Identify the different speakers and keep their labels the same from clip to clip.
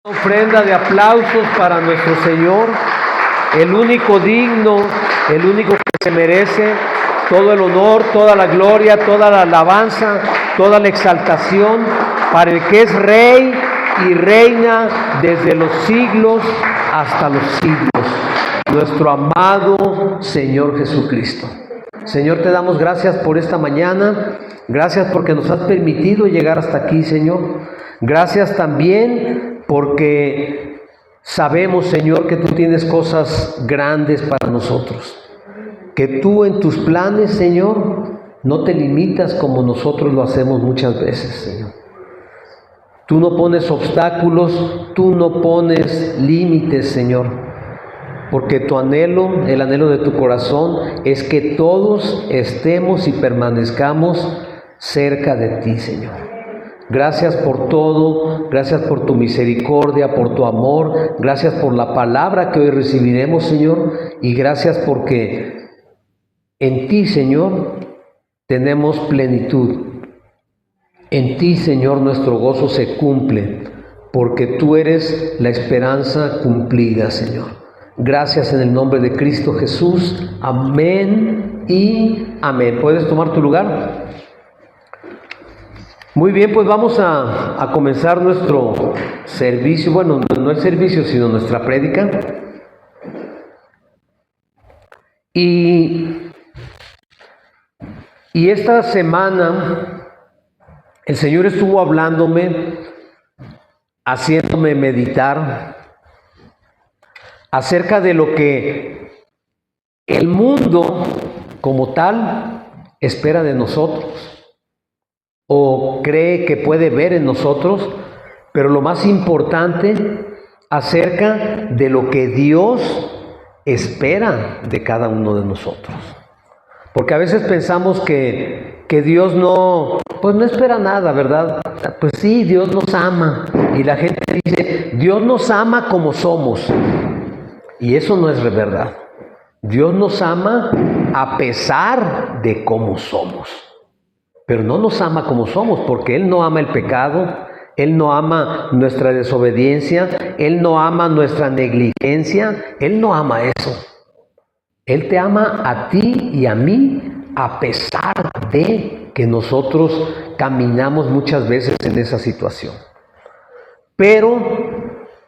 Speaker 1: Ofrenda de aplausos para nuestro Señor, el único digno, el único que se merece todo el honor, toda la gloria, toda la alabanza, toda la exaltación, para el que es Rey y reina desde los siglos hasta los siglos, nuestro amado Señor Jesucristo. Señor, te damos gracias por esta mañana, gracias porque nos has permitido llegar hasta aquí, Señor. Gracias también porque sabemos, Señor, que tú tienes cosas grandes para nosotros, que tú en tus planes, Señor, no te limitas como nosotros lo hacemos muchas veces, Señor. Tú no pones obstáculos, tú no pones límites, Señor, porque tu anhelo, el anhelo de tu corazón, es que todos estemos y permanezcamos cerca de ti, Señor. Gracias por todo, gracias por tu misericordia, por tu amor, gracias por la palabra que hoy recibiremos, Señor, y gracias porque en ti, Señor, tenemos plenitud. En ti, Señor, nuestro gozo se cumple, porque tú eres la esperanza cumplida, Señor. Gracias en el nombre de Cristo Jesús. Amén y amén. ¿Puedes tomar tu lugar? Muy bien, pues vamos a comenzar nuestro servicio, bueno, no el servicio, sino nuestra prédica. Y esta semana el Señor estuvo hablándome, haciéndome meditar acerca de lo que el mundo como tal espera de nosotros, o cree que puede ver en nosotros, pero lo más importante, acerca de lo que Dios espera de cada uno de nosotros. Porque a veces pensamos que Dios no espera nada, ¿verdad? Pues sí, Dios nos ama. Y la gente dice, Dios nos ama como somos. Y eso no es verdad. Dios nos ama a pesar de cómo somos. Pero no nos ama como somos, porque Él no ama el pecado, Él no ama nuestra desobediencia, Él no ama nuestra negligencia, Él no ama eso. Él te ama a ti y a mí a pesar de que nosotros caminamos muchas veces en esa situación. Pero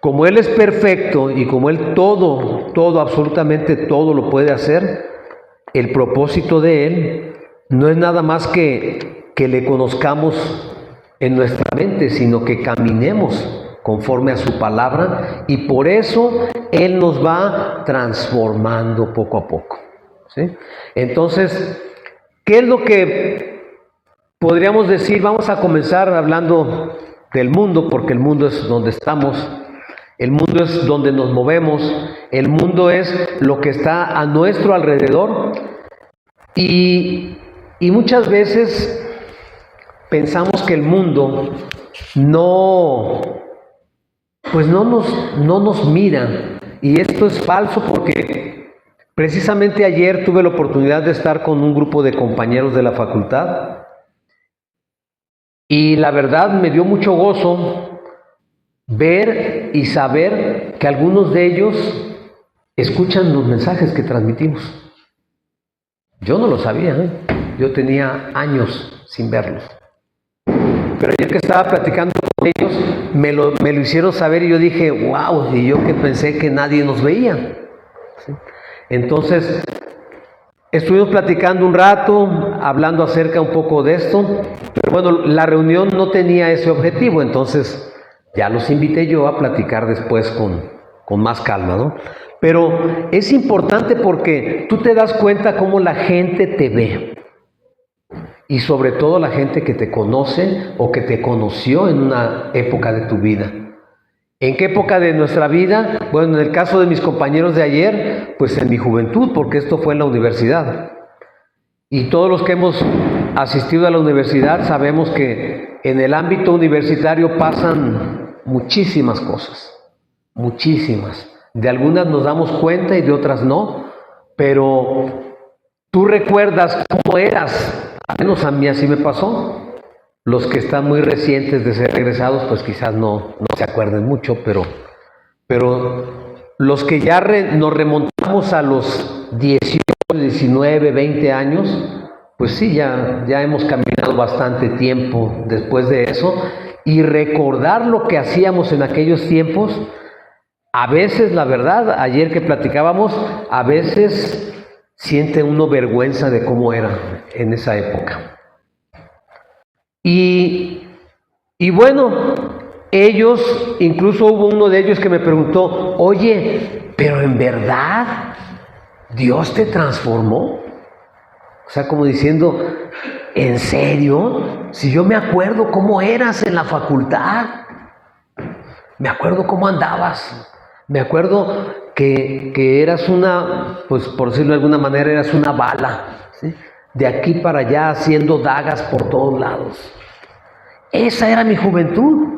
Speaker 1: como Él es perfecto y como Él todo, absolutamente todo lo puede hacer, el propósito de Él no es nada más que le conozcamos en nuestra mente, sino que caminemos conforme a su palabra, y por eso Él nos va transformando poco a poco, ¿sí? Entonces, ¿qué es lo que podríamos decir? Vamos a comenzar hablando del mundo, porque el mundo es donde estamos, el mundo es donde nos movemos, el mundo es lo que está a nuestro alrededor, y muchas veces pensamos que el mundo no nos mira, y esto es falso, porque precisamente ayer tuve la oportunidad de estar con un grupo de compañeros de la facultad, y la verdad me dio mucho gozo ver y saber que algunos de ellos escuchan los mensajes que transmitimos. Yo no lo sabía, yo tenía años sin verlos. Pero ayer que estaba platicando con ellos, me lo hicieron saber, y yo dije, wow, y yo que pensé que nadie nos veía, ¿sí? Entonces, estuvimos platicando un rato, hablando acerca un poco de esto, pero bueno, la reunión no tenía ese objetivo, entonces ya los invité yo a platicar después con más calma, ¿no? Pero es importante porque tú te das cuenta cómo la gente te ve. Y sobre todo la gente que te conoce o que te conoció en una época de tu vida. ¿En qué época de nuestra vida? Bueno, en el caso de mis compañeros de ayer, pues en mi juventud, porque esto fue en la universidad. Y todos los que hemos asistido a la universidad sabemos que en el ámbito universitario pasan muchísimas cosas, muchísimas. De algunas nos damos cuenta y de otras no, pero tú recuerdas cómo eras. Al menos a mí así me pasó. Los que están muy recientes de ser egresados, pues quizás no se acuerden mucho, pero los que ya nos remontamos a los 18, 19, 20 años, pues sí, ya hemos caminado bastante tiempo después de eso, y recordar lo que hacíamos en aquellos tiempos, a veces, la verdad, ayer que platicábamos, a veces siente uno vergüenza de cómo era en esa época. Y bueno, ellos, incluso hubo uno de ellos que me preguntó, oye, pero en verdad, ¿Dios te transformó? O sea, como diciendo, ¿en serio? Si yo me acuerdo cómo eras en la facultad, me acuerdo cómo andabas, me acuerdo que eras una, pues por decirlo de alguna manera, eras una bala, ¿sí? De aquí para allá haciendo dagas por todos lados. Esa era mi juventud.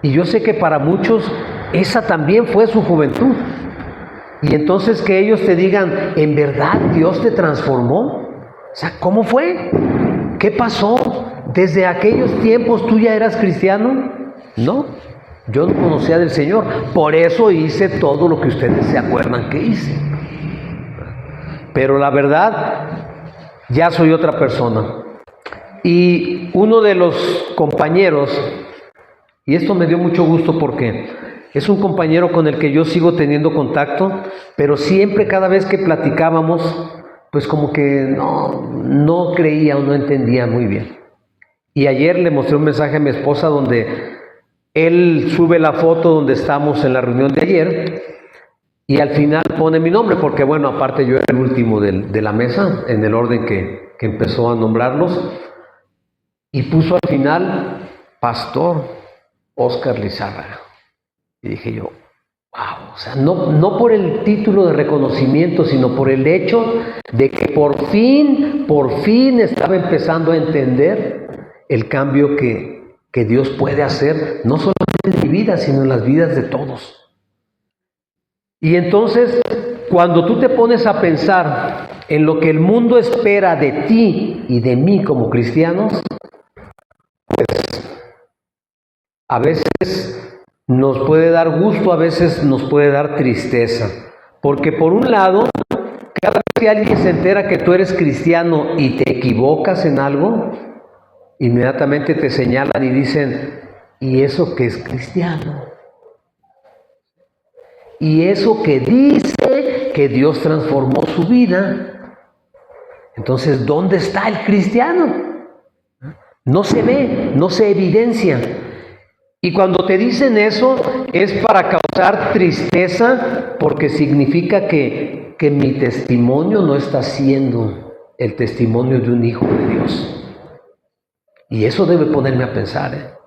Speaker 1: Y yo sé que para muchos esa también fue su juventud. Y entonces que ellos te digan, ¿en verdad Dios te transformó? O sea, ¿cómo fue? ¿Qué pasó? ¿Desde aquellos tiempos tú ya eras cristiano? No, yo no conocía del Señor. Por eso hice todo lo que ustedes se acuerdan que hice. Pero la verdad, ya soy otra persona. Y uno de los compañeros, y esto me dio mucho gusto porque es un compañero con el que yo sigo teniendo contacto, pero siempre cada vez que platicábamos, pues como que no creía o no entendía muy bien. Y ayer le mostré un mensaje a mi esposa donde él sube la foto donde estamos en la reunión de ayer y al final pone mi nombre, porque bueno, aparte yo era el último de la mesa, en el orden que empezó a nombrarlos, y puso al final, Pastor Óscar Lizárraga. Y dije yo, wow, o sea, no por el título de reconocimiento, sino por el hecho de que por fin estaba empezando a entender el cambio que Dios puede hacer, no solamente en mi vida, sino en las vidas de todos. Y entonces, cuando tú te pones a pensar en lo que el mundo espera de ti y de mí como cristianos, pues a veces nos puede dar gusto, a veces nos puede dar tristeza. Porque por un lado, cada vez que alguien se entera que tú eres cristiano y te equivocas en algo, inmediatamente te señalan y dicen, ¿y eso que es cristiano? Y eso que dice que Dios transformó su vida. Entonces, ¿dónde está el cristiano? No se ve, no se evidencia. Y cuando te dicen eso es para causar tristeza, porque significa que mi testimonio no está siendo el testimonio de un hijo de Dios. Y eso debe ponerme a pensar,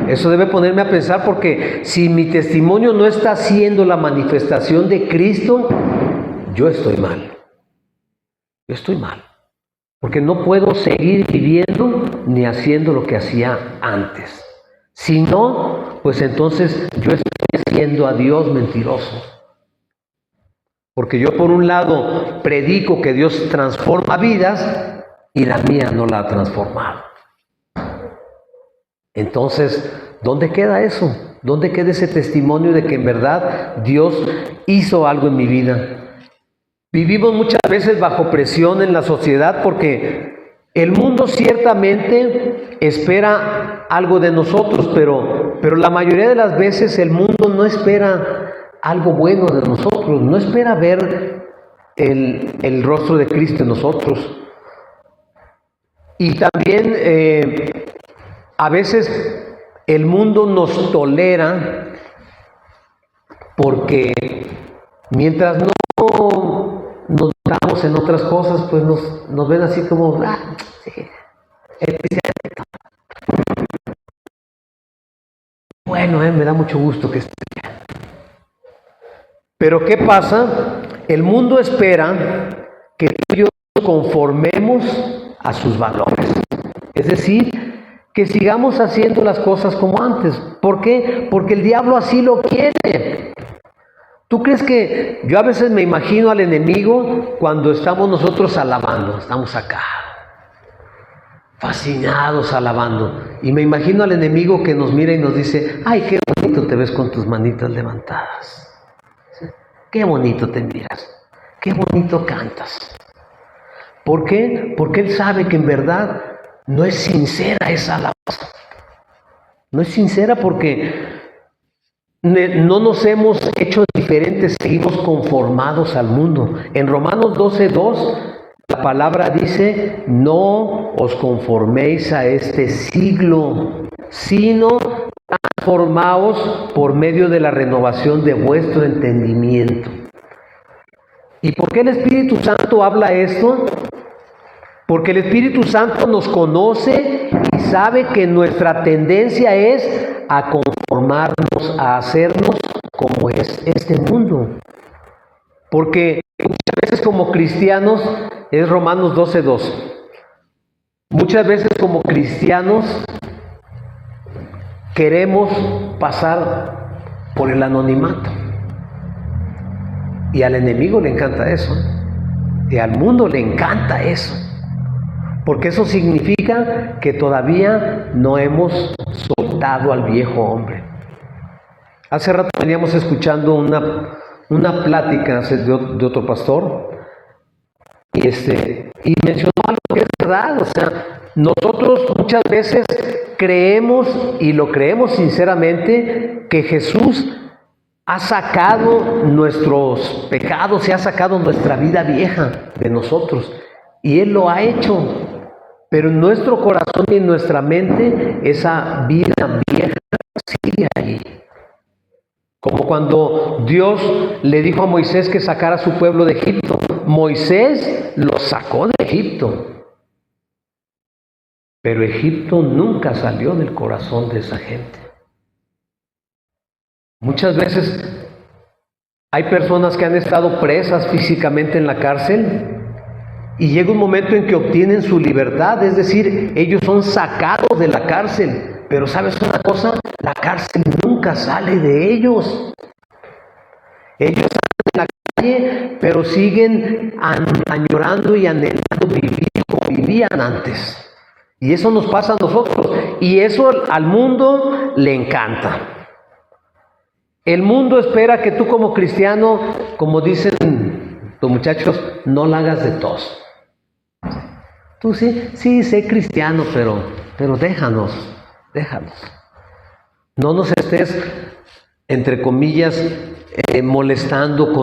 Speaker 1: Eso debe ponerme a pensar, porque si mi testimonio no está siendo la manifestación de Cristo, yo estoy mal. Yo estoy mal. Porque no puedo seguir viviendo ni haciendo lo que hacía antes. Si no, pues entonces yo estoy haciendo a Dios mentiroso. Porque yo por un lado predico que Dios transforma vidas y la mía no la ha transformado. Entonces, ¿dónde queda eso? ¿Dónde queda ese testimonio de que en verdad Dios hizo algo en mi vida? Vivimos muchas veces bajo presión en la sociedad porque el mundo ciertamente espera algo de nosotros, pero la mayoría de las veces el mundo no espera algo bueno de nosotros, no espera ver el rostro de Cristo en nosotros. Y también a veces el mundo nos tolera porque mientras no nos damos en otras cosas, pues nos ven así como, sí, bueno, me da mucho gusto que esté allá. Pero ¿qué pasa? El mundo espera que tú y yo nos conformemos a sus valores. Es decir, que sigamos haciendo las cosas como antes. ¿Por qué? Porque el diablo así lo quiere. ¿Tú crees que yo a veces me imagino al enemigo cuando estamos nosotros alabando? Estamos acá. fascinados alabando. Y me imagino al enemigo que nos mira y nos dice: ay, qué bonito te ves con tus manitas levantadas. Qué bonito te miras. Qué bonito cantas. ¿Por qué? Porque él sabe que en verdad no es sincera esa alabanza. No es sincera porque no nos hemos hecho diferentes, seguimos conformados al mundo. En Romanos 12:2, la palabra dice: no os conforméis a este siglo, sino transformaos por medio de la renovación de vuestro entendimiento. ¿Y por qué el Espíritu Santo habla esto? Porque el Espíritu Santo nos conoce y sabe que nuestra tendencia es a conformarnos, a hacernos como es este mundo. Porque muchas veces como cristianos, es Romanos 12:2, muchas veces como cristianos queremos pasar por el anonimato. Y al enemigo le encanta eso. Y al mundo le encanta eso. Porque eso significa que todavía no hemos soltado al viejo hombre. Hace rato veníamos escuchando una plática de otro pastor y mencionó algo que es verdad. O sea, nosotros muchas veces creemos, y lo creemos sinceramente, que Jesús ha sacado nuestros pecados y ha sacado nuestra vida vieja de nosotros. Y Él lo ha hecho. Pero en nuestro corazón y en nuestra mente esa vida vieja sigue allí. Como cuando Dios le dijo a Moisés que sacara a su pueblo de Egipto. Moisés los sacó de Egipto. Pero Egipto nunca salió del corazón de esa gente. Muchas veces hay personas que han estado presas físicamente en la cárcel y llega un momento en que obtienen su libertad, es decir, ellos son sacados de la cárcel. Pero ¿sabes una cosa? La cárcel nunca sale de ellos. Ellos salen en la calle, pero siguen añorando y anhelando vivir como vivían antes. Y eso nos pasa a nosotros. Y eso al mundo le encanta. El mundo espera que tú como cristiano, como dicen los muchachos, no la hagas de tos. Tú sí, sé cristiano, pero déjanos. No nos estés, entre comillas, molestando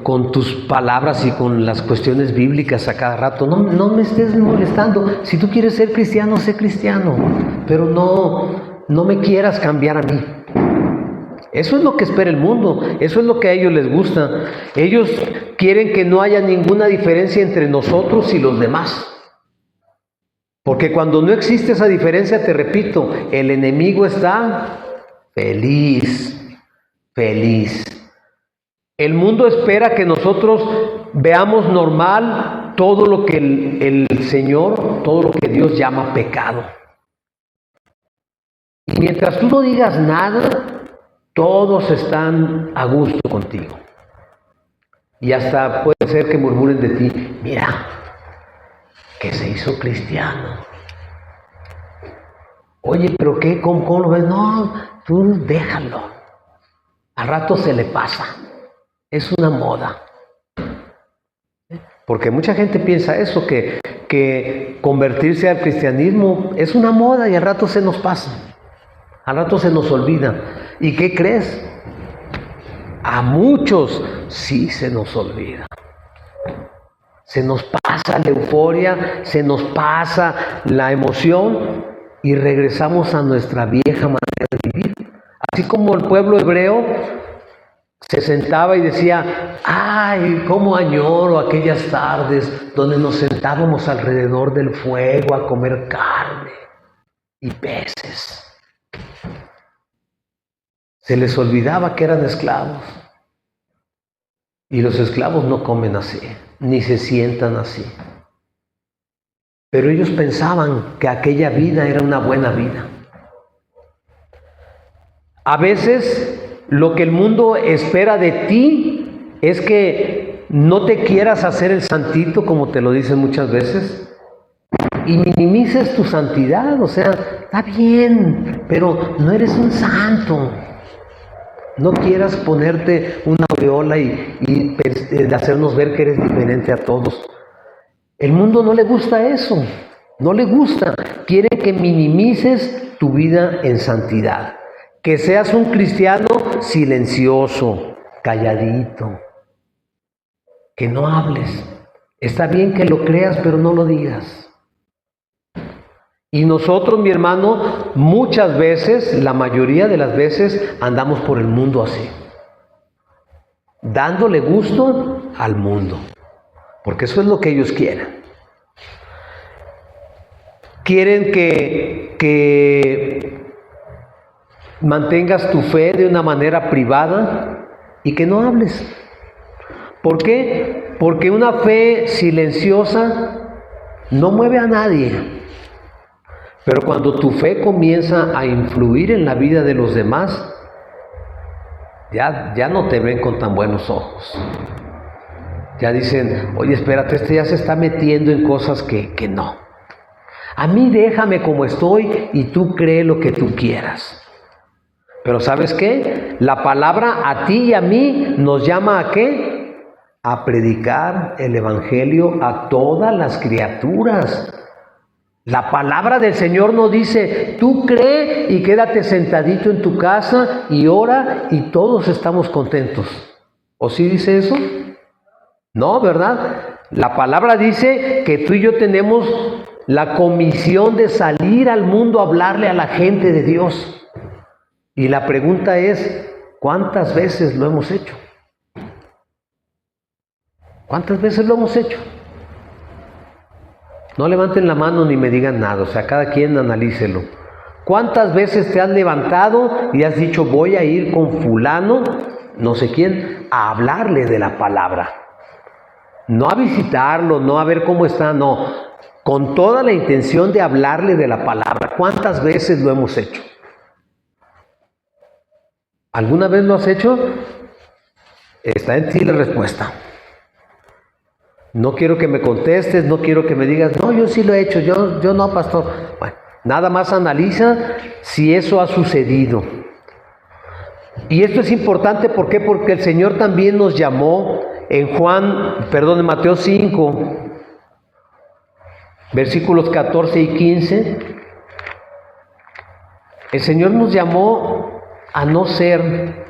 Speaker 1: con tus palabras y con las cuestiones bíblicas a cada rato. No me estés molestando. Si tú quieres ser cristiano, sé cristiano, pero no me quieras cambiar a mí. Eso es lo que espera el mundo, eso es lo que a ellos les gusta. Ellos quieren que no haya ninguna diferencia entre nosotros y los demás. Porque cuando no existe esa diferencia, te repito, el enemigo está feliz. El mundo espera que nosotros veamos normal todo lo que el Señor, todo lo que Dios llama pecado. Y mientras tú no digas nada, todos están a gusto contigo. Y hasta puede ser que murmuren de ti: mira, que se hizo cristiano. Oye, pero ¿qué? ¿Cómo lo ves? No, tú déjalo. Al rato se le pasa. Es una moda. Porque mucha gente piensa eso, que convertirse al cristianismo es una moda y al rato se nos pasa. Al rato se nos olvida. ¿Y qué crees? A muchos sí se nos olvida. Se nos pasa la euforia, se nos pasa la emoción y regresamos a nuestra vieja manera de vivir. Así como el pueblo hebreo se sentaba y decía: ay, cómo añoro aquellas tardes donde nos sentábamos alrededor del fuego a comer carne y peces. Se les olvidaba que eran esclavos. Y los esclavos no comen así, ni se sientan así. Pero ellos pensaban que aquella vida era una buena vida. A veces lo que el mundo espera de ti es que no te quieras hacer el santito, como te lo dicen muchas veces, y minimices tu santidad. O sea, está bien, pero no eres un santo. No quieras ponerte una aureola y hacernos ver que eres diferente a todos. El mundo no le gusta eso, no le gusta. Quiere que minimices tu vida en santidad, que seas un cristiano silencioso, calladito, que no hables. Está bien que lo creas, pero no lo digas. Y nosotros, mi hermano, muchas veces, la mayoría de las veces, andamos por el mundo así, dándole gusto al mundo, porque eso es lo que ellos quieren. Quieren que mantengas tu fe de una manera privada y que no hables. ¿Por qué? Porque una fe silenciosa no mueve a nadie. Pero cuando tu fe comienza a influir en la vida de los demás, ya no te ven con tan buenos ojos. Ya dicen, oye, espérate, este ya se está metiendo en cosas que no. A mí déjame como estoy y tú cree lo que tú quieras. Pero ¿sabes qué? La palabra a ti y a mí nos llama ¿a qué? A predicar el evangelio a todas las criaturas. La palabra del Señor nos dice, tú cree y quédate sentadito en tu casa y ora y todos estamos contentos. ¿O sí dice eso? No, ¿verdad? La palabra dice que tú y yo tenemos la comisión de salir al mundo a hablarle a la gente de Dios. Y la pregunta es, ¿cuántas veces lo hemos hecho? ¿Cuántas veces lo hemos hecho? No levanten la mano ni me digan nada, o sea, cada quien analícelo. ¿Cuántas veces te has levantado y has dicho, voy a ir con fulano, no sé quién, a hablarle de la palabra? No a visitarlo, no a ver cómo está, no. Con toda la intención de hablarle de la palabra. ¿Cuántas veces lo hemos hecho? ¿Alguna vez lo has hecho? Está en ti la respuesta. No quiero que me contestes, no quiero que me digas, no, yo sí lo he hecho, yo no, pastor. Bueno, nada más analiza si eso ha sucedido. Y esto es importante, ¿por qué? Porque el Señor también nos llamó en Mateo 5, versículos 14 y 15. El Señor nos llamó a no ser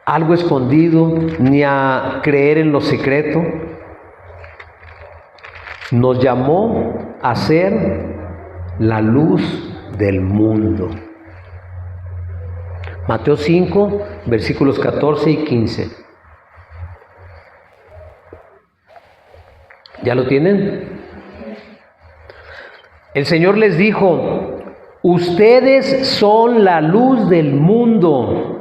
Speaker 1: algo escondido, ni a creer en lo secreto. Nos llamó a ser la luz del mundo. Mateo 5, versículos 14 y 15. ¿Ya lo tienen? El Señor les dijo, ustedes son la luz del mundo.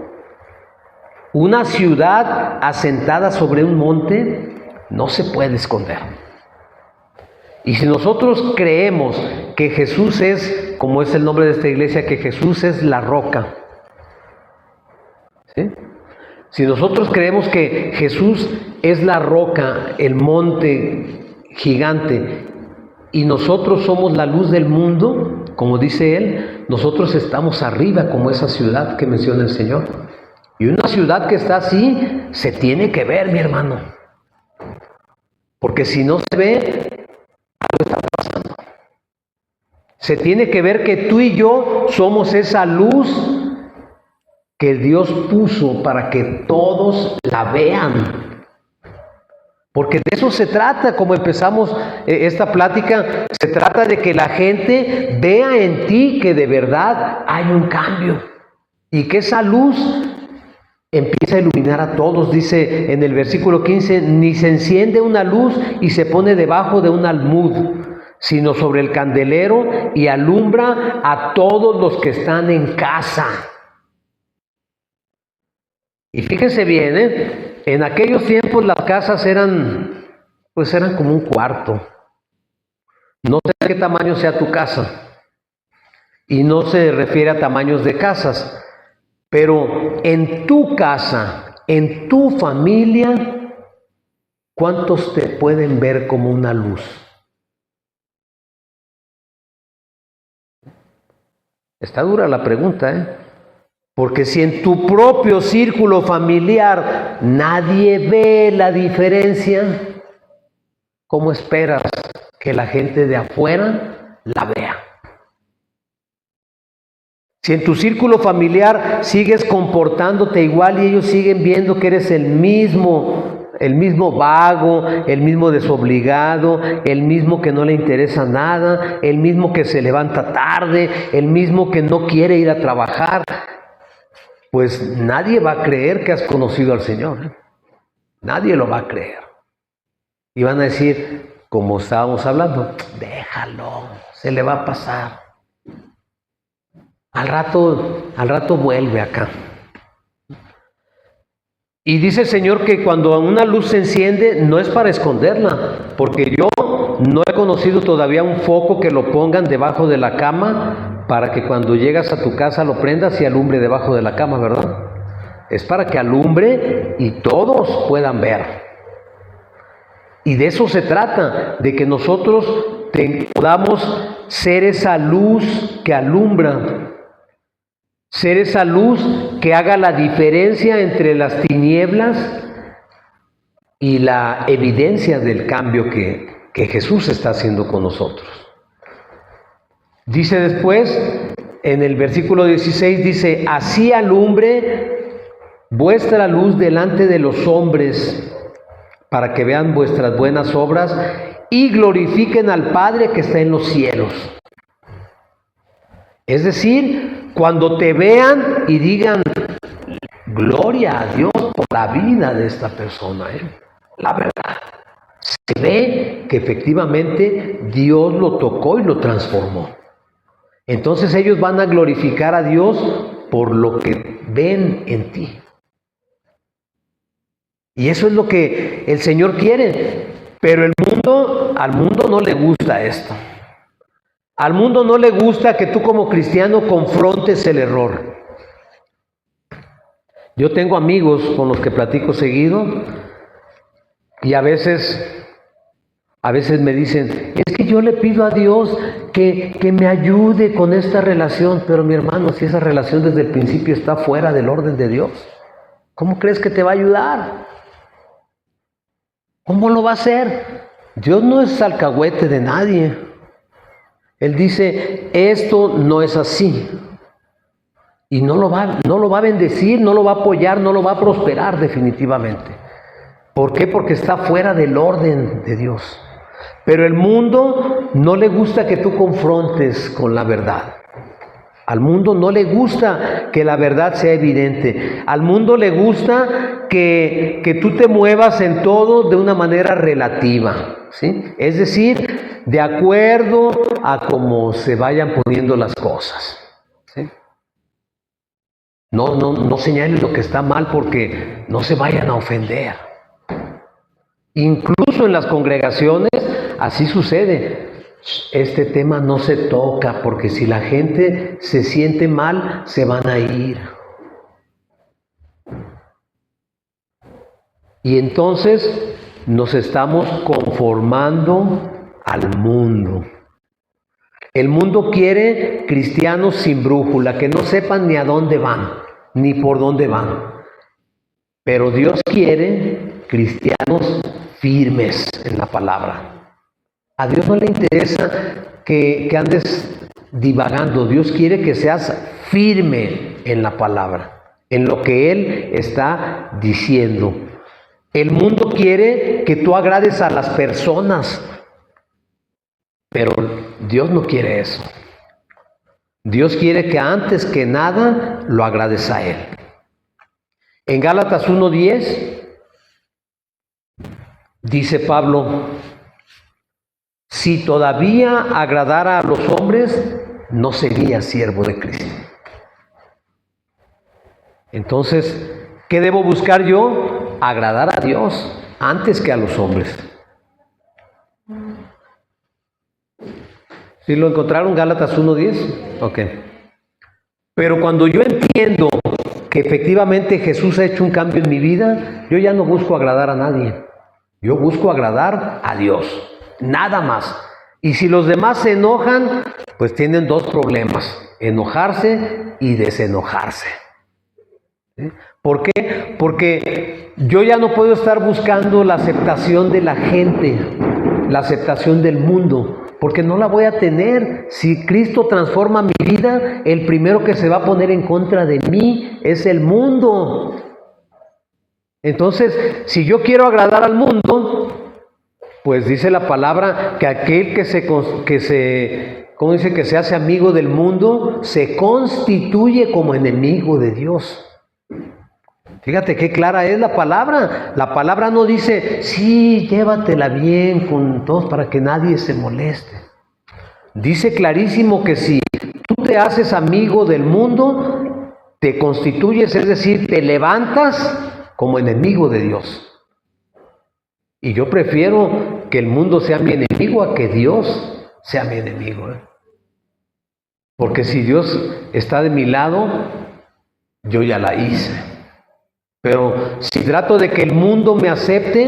Speaker 1: Una ciudad asentada sobre un monte no se puede esconder. Y si nosotros creemos que Jesús es, como es el nombre de esta iglesia, que Jesús es la roca, ¿sí? Si nosotros creemos que Jesús es la roca, el monte gigante, y nosotros somos la luz del mundo, como dice Él, nosotros estamos arriba como esa ciudad que menciona el Señor. Y una ciudad que está así, se tiene que ver, mi hermano. Porque si no se ve, algo está pasando. Se tiene que ver que tú y yo somos esa luz que Dios puso para que todos la vean. Porque de eso se trata, como empezamos esta plática, se trata de que la gente vea en ti que de verdad hay un cambio. Y que esa luz empieza a iluminar a todos. Dice en el versículo 15, ni se enciende una luz y se pone debajo de un almud, sino sobre el candelero y alumbra a todos los que están en casa. Y fíjense bien, en aquellos tiempos las casas eran como un cuarto. No sé qué tamaño sea tu casa. Y no se refiere a tamaños de casas. Pero en tu casa, en tu familia, ¿cuántos te pueden ver como una luz? Está dura la pregunta, ¿eh? Porque si en tu propio círculo familiar nadie ve la diferencia, ¿cómo esperas que la gente de afuera la vea? Si en tu círculo familiar sigues comportándote igual y ellos siguen viendo que eres el mismo vago, el mismo desobligado, el mismo que no le interesa nada, el mismo que se levanta tarde, el mismo que no quiere ir a trabajar, pues nadie va a creer que has conocido al Señor, ¿eh? Nadie lo va a creer. Y van a decir, como estábamos hablando, déjalo, se le va a pasar. Al rato vuelve acá. Y dice el Señor que cuando una luz se enciende no es para esconderla, porque yo no he conocido todavía un foco que lo pongan debajo de la cama para que cuando llegas a tu casa lo prendas y alumbre debajo de la cama, ¿verdad? Es para que alumbre y todos puedan ver. Y de eso se trata, de que nosotros podamos ser esa luz que alumbra. Ser esa luz que haga la diferencia entre las tinieblas y la evidencia del cambio que Jesús está haciendo con nosotros. Dice después, en el versículo 16, dice, así alumbre vuestra luz delante de los hombres, para que vean vuestras buenas obras y glorifiquen al Padre que está en los cielos. Es decir, cuando te vean y digan, gloria a Dios por la vida de esta persona, la verdad, se ve que efectivamente Dios lo tocó y lo transformó. Entonces ellos van a glorificar a Dios por lo que ven en ti. Y eso es lo que el Señor quiere. Pero al mundo no le gusta esto. Al mundo no le gusta que tú como cristiano confrontes el error. Yo tengo amigos con los que platico seguido y a veces me dicen, es que yo le pido a Dios que me ayude con esta relación, pero mi hermano, si esa relación desde el principio está fuera del orden de Dios, ¿cómo crees que te va a ayudar? ¿Cómo lo va a hacer? Dios no es alcahuete de nadie. Él dice, esto no es así. Y no lo va a bendecir, no lo va a apoyar, no lo va a prosperar definitivamente. ¿Por qué? Porque está fuera del orden de Dios. Pero el mundo no le gusta que tú confrontes con la verdad. Al mundo no le gusta que la verdad sea evidente. Al mundo le gusta que tú te muevas en todo de una manera relativa, ¿sí? Es decir, de acuerdo a cómo se vayan poniendo las cosas, ¿sí? No señales lo que está mal porque no se vayan a ofender. Incluso en las congregaciones así sucede. Este tema no se toca porque si la gente se siente mal, se van a ir. Y entonces nos estamos conformando al mundo. El mundo quiere cristianos sin brújula, que no sepan ni a dónde van, ni por dónde van. Pero Dios quiere cristianos firmes en la palabra. A Dios no le interesa que andes divagando. Dios quiere que seas firme en la palabra, en lo que Él está diciendo. El mundo quiere que tú agrades a las personas, pero Dios no quiere eso. Dios quiere que antes que nada lo agrades a Él. En Gálatas 1:10 dice Pablo, si todavía agradara a los hombres, no sería siervo de Cristo. Entonces, ¿qué debo buscar yo? Agradar a Dios antes que a los hombres. ¿Sí lo encontraron? Gálatas 1:10. Ok. Pero cuando yo entiendo que efectivamente Jesús ha hecho un cambio en mi vida, yo ya no busco agradar a nadie. Yo busco agradar a Dios, nada más. Y si los demás se enojan, pues tienen dos problemas: enojarse y desenojarse. ¿Sí? ¿Por qué? Porque yo ya no puedo estar buscando la aceptación de la gente, la aceptación del mundo, porque no la voy a tener. Si Cristo transforma mi vida, el primero que se va a poner en contra de mí es el mundo. Entonces, si yo quiero agradar al mundo, pues dice la palabra que aquel que se hace amigo del mundo, se constituye como enemigo de Dios. Fíjate qué clara es la palabra. La palabra no dice, sí, llévatela bien con todos para que nadie se moleste. Dice clarísimo que si tú te haces amigo del mundo, te constituyes, es decir, te levantas como enemigo de Dios. Y yo prefiero que el mundo sea mi enemigo a que Dios sea mi enemigo. Porque si Dios está de mi lado, yo ya la hice. Pero si trato de que el mundo me acepte,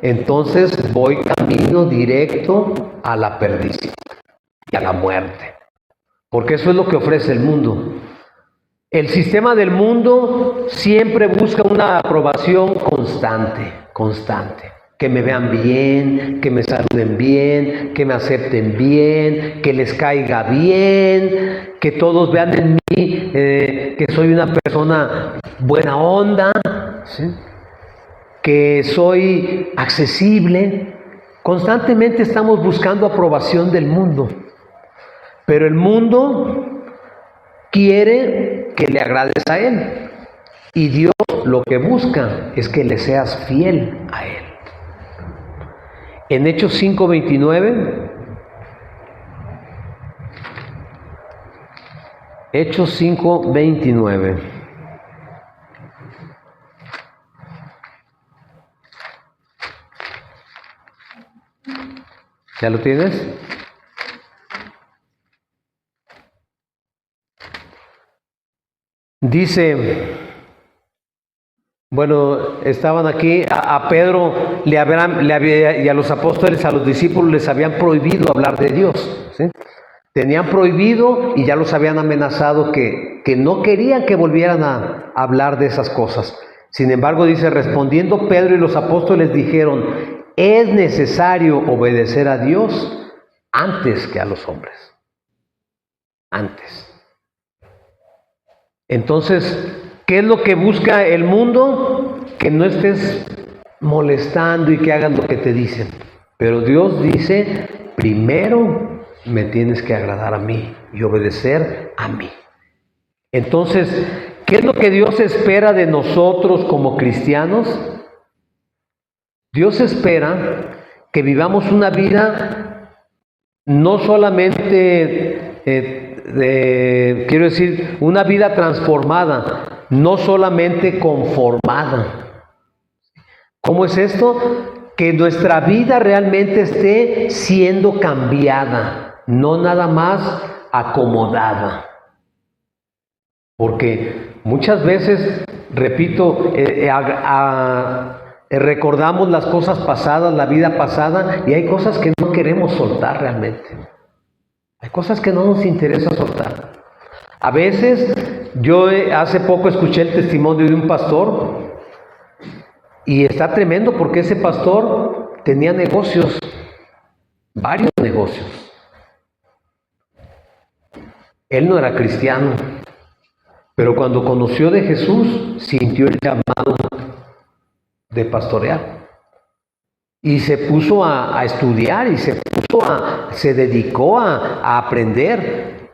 Speaker 1: entonces voy camino directo a la perdición y a la muerte. Porque eso es lo que ofrece el mundo. El sistema del mundo siempre busca una aprobación constante. Que me vean bien, que me saluden bien, que me acepten bien, que les caiga bien, que todos vean en mí que soy una persona buena onda, ¿sí? Que soy accesible. Constantemente estamos buscando aprobación del mundo, pero el mundo quiere que le agrades a él, y Dios lo que busca es que le seas fiel a él. En Hechos 5:29, Hechos 5:29. ¿Ya lo tienes? Dice, bueno, estaban aquí, a Pedro y a los apóstoles, a los discípulos les habían prohibido hablar de Dios, ¿sí? Tenían prohibido y ya los habían amenazado que no querían que volvieran a hablar de esas cosas. Sin embargo, dice, respondiendo Pedro y los apóstoles dijeron, es necesario obedecer a Dios antes que a los hombres. Antes. Entonces, ¿qué es lo que busca el mundo? Que no estés molestando y que hagan lo que te dicen. Pero Dios dice, primero me tienes que agradar a mí y obedecer a mí. Entonces, ¿qué es lo que Dios espera de nosotros como cristianos? Dios espera que vivamos una vida no solamente, quiero decir, una vida transformada, no solamente conformada. ¿Cómo es esto? Que nuestra vida realmente esté siendo cambiada, no nada más acomodada. Porque muchas veces, repito, recordamos las cosas pasadas, la vida pasada, y hay cosas que no queremos soltar realmente. Hay cosas que no nos interesa soltar. A veces, yo hace poco escuché el testimonio de un pastor, y está tremendo porque ese pastor tenía negocios, varios negocios. Él no era cristiano, pero cuando conoció de Jesús, sintió el llamado de pastorear. Y se puso a estudiar y se dedicó a aprender.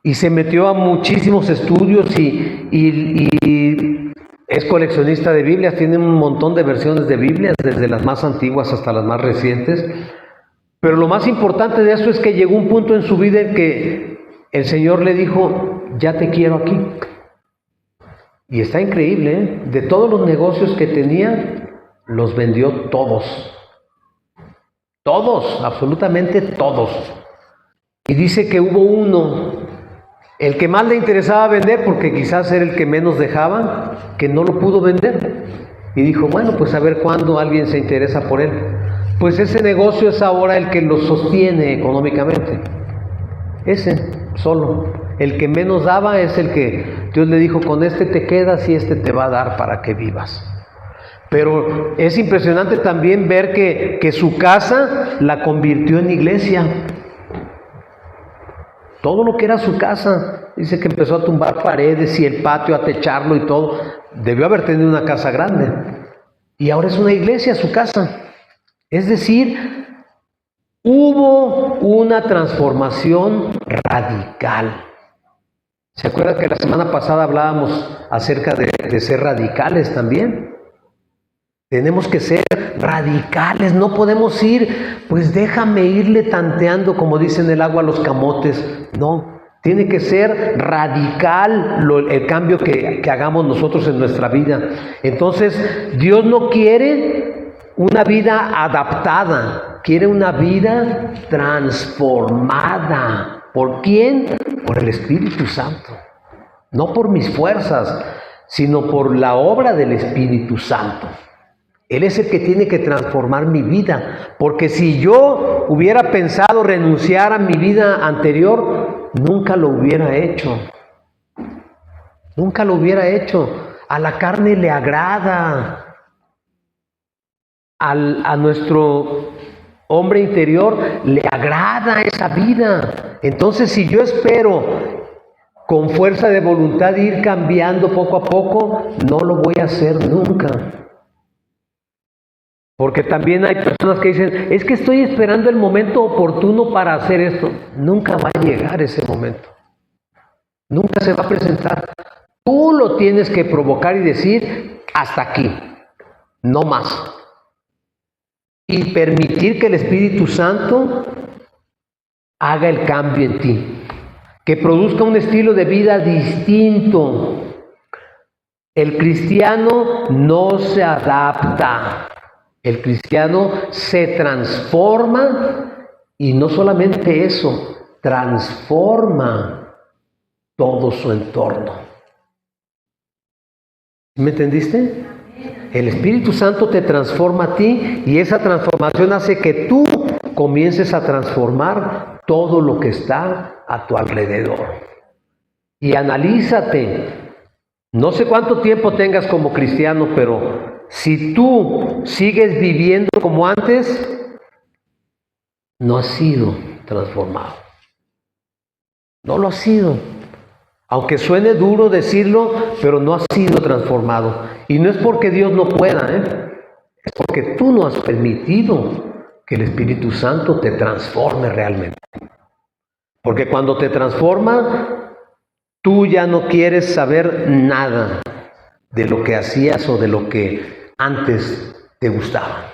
Speaker 1: Y se metió a muchísimos estudios y es coleccionista de Biblias, tiene un montón de versiones de Biblias, desde las más antiguas hasta las más recientes. Pero lo más importante de eso es que llegó un punto en su vida en que el Señor le dijo, ya te quiero aquí. Y está increíble, ¿eh? De todos los negocios que tenía, los vendió todos. Todos, absolutamente todos. Y dice que hubo uno, el que más le interesaba vender, porque quizás era el que menos dejaba, que no lo pudo vender. y dijo, bueno, pues a ver cuándo alguien se interesa por él. Pues ese negocio es ahora el que lo sostiene económicamente. Ese solo. El que menos daba es el que Dios le dijo, con este te quedas y este te va a dar para que vivas. Pero es impresionante también ver que su casa la convirtió en iglesia. Todo lo que era su casa, dice que empezó a tumbar paredes y el patio a techarlo y todo. Debió haber tenido una casa grande. Y ahora es una iglesia su casa. Es decir, hubo una transformación radical. ¿Se acuerdan que la semana pasada hablábamos acerca de ser radicales también? Tenemos que ser radicales, no podemos ir, pues déjame irle tanteando, como dicen el agua a los camotes. No, tiene que ser radical el cambio que hagamos nosotros en nuestra vida. Entonces, Dios no quiere una vida adaptada, quiere una vida transformada. ¿Por quién? Por el Espíritu Santo. No por mis fuerzas, sino por la obra del Espíritu Santo. Él es el que tiene que transformar mi vida, porque si yo hubiera pensado renunciar a mi vida anterior, nunca lo hubiera hecho. Nunca lo hubiera hecho. A la carne le agrada. A nuestro hombre interior le agrada esa vida. Entonces, si yo espero con fuerza de voluntad ir cambiando poco a poco, no lo voy a hacer nunca. Porque también hay personas que dicen, es que estoy esperando el momento oportuno para hacer esto. Nunca va a llegar ese momento. Nunca se va a presentar. Tú lo tienes que provocar y decir, hasta aquí, no más. Y permitir que el Espíritu Santo haga el cambio en ti. Que produzca un estilo de vida distinto. El cristiano no se adapta. El cristiano se transforma y no solamente eso, transforma todo su entorno. ¿Me entendiste? El Espíritu Santo te transforma a ti y esa transformación hace que tú comiences a transformar todo lo que está a tu alrededor. Y analízate. No sé cuánto tiempo tengas como cristiano, pero si tú sigues viviendo como antes, no has sido transformado. No lo has sido. Aunque suene duro decirlo, pero no has sido transformado. Y no es porque Dios no pueda, es porque tú no has permitido que el Espíritu Santo te transforme realmente. Porque cuando te transforma, tú ya no quieres saber nada de lo que hacías o de lo que antes te gustaba.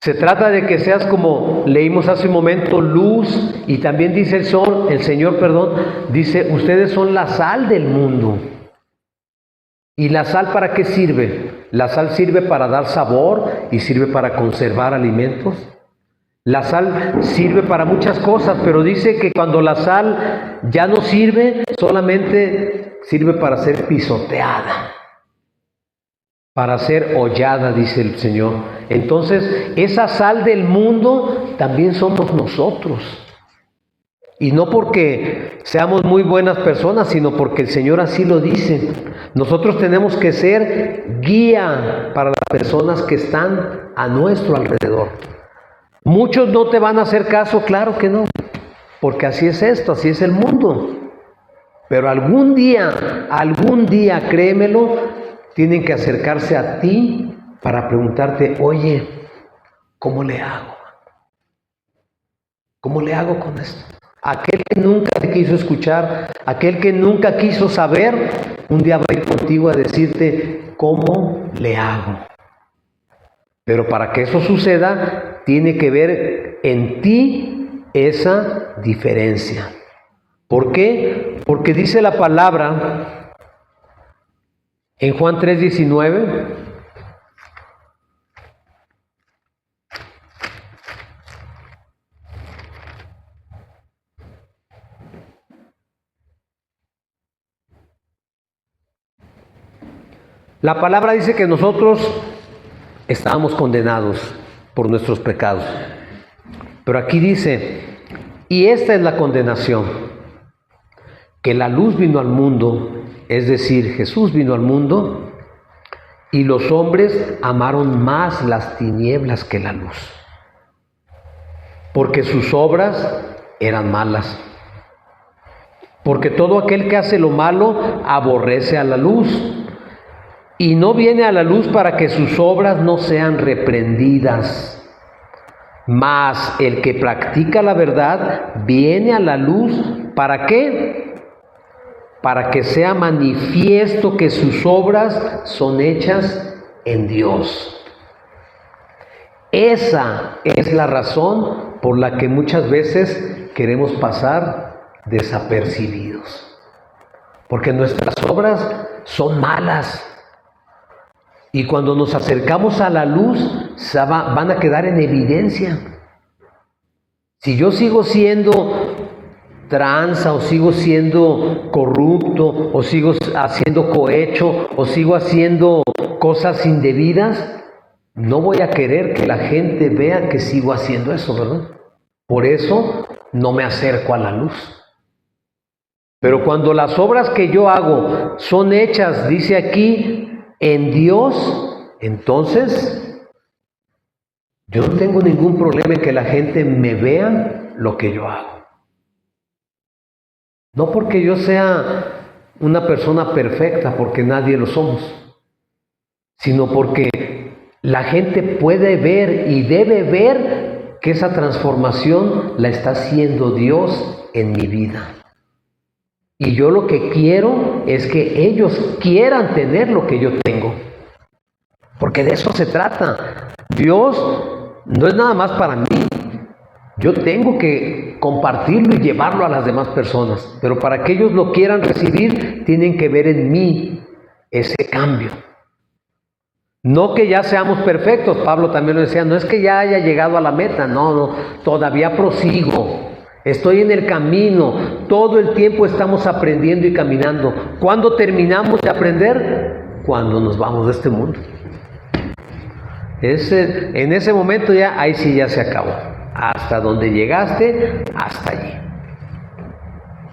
Speaker 1: Se trata de que seas, como leímos hace un momento, luz, y también dice el Señor, dice, ustedes son la sal del mundo. ¿Y la sal para qué sirve? La sal sirve para dar sabor y sirve para conservar alimentos. La sal sirve para muchas cosas, pero dice que cuando la sal ya no sirve, solamente sirve para ser pisoteada, para ser hollada, dice el Señor. Entonces, esa sal del mundo también somos nosotros. Y no porque seamos muy buenas personas, sino porque el Señor así lo dice. Nosotros tenemos que ser guía para las personas que están a nuestro alrededor. Muchos no te van a hacer caso, claro que no, porque así es esto, así es el mundo. Pero algún día, créemelo, tienen que acercarse a ti para preguntarte, oye, ¿cómo le hago? ¿Cómo le hago con esto? Aquel que nunca te quiso escuchar, aquel que nunca quiso saber, un día va a ir contigo a decirte, ¿cómo le hago? Pero para que eso suceda, tiene que ver en ti esa diferencia. ¿Por qué? Porque dice la palabra en Juan 3:19, La palabra dice que nosotros estábamos condenados por nuestros pecados. Pero aquí dice, y esta es la condenación, que la luz vino al mundo, es decir, Jesús vino al mundo, y los hombres amaron más las tinieblas que la luz, porque sus obras eran malas. Porque todo aquel que hace lo malo aborrece a la luz, y no viene a la luz para que sus obras no sean reprendidas. Mas el que practica la verdad viene a la luz, ¿para qué? Para que sea manifiesto que sus obras son hechas en Dios. Esa es la razón por la que muchas veces queremos pasar desapercibidos. Porque nuestras obras son malas. Y cuando nos acercamos a la luz, van a quedar en evidencia. Si yo sigo siendo tranza, o sigo siendo corrupto, o sigo haciendo cohecho, o sigo haciendo cosas indebidas, no voy a querer que la gente vea que sigo haciendo eso, ¿verdad? Por eso no me acerco a la luz. Pero cuando las obras que yo hago son hechas, dice aquí, en Dios, entonces yo no tengo ningún problema en que la gente me vea lo que yo hago. No porque yo sea una persona perfecta, porque nadie lo somos, sino porque la gente puede ver y debe ver que esa transformación la está haciendo Dios en mi vida. Y yo lo que quiero es que ellos quieran tener lo que yo tengo. Porque de eso se trata. Dios no es nada más para mí. Yo tengo que compartirlo y llevarlo a las demás personas. Pero para que ellos lo quieran recibir, tienen que ver en mí ese cambio. No que ya seamos perfectos. Pablo también lo decía. No es que ya haya llegado a la meta. No, todavía prosigo. Estoy en el camino, todo el tiempo estamos aprendiendo y caminando. ¿Cuándo terminamos de aprender? Cuando nos vamos de este mundo. En ese momento ya, ahí sí ya se acabó. Hasta donde llegaste, hasta allí.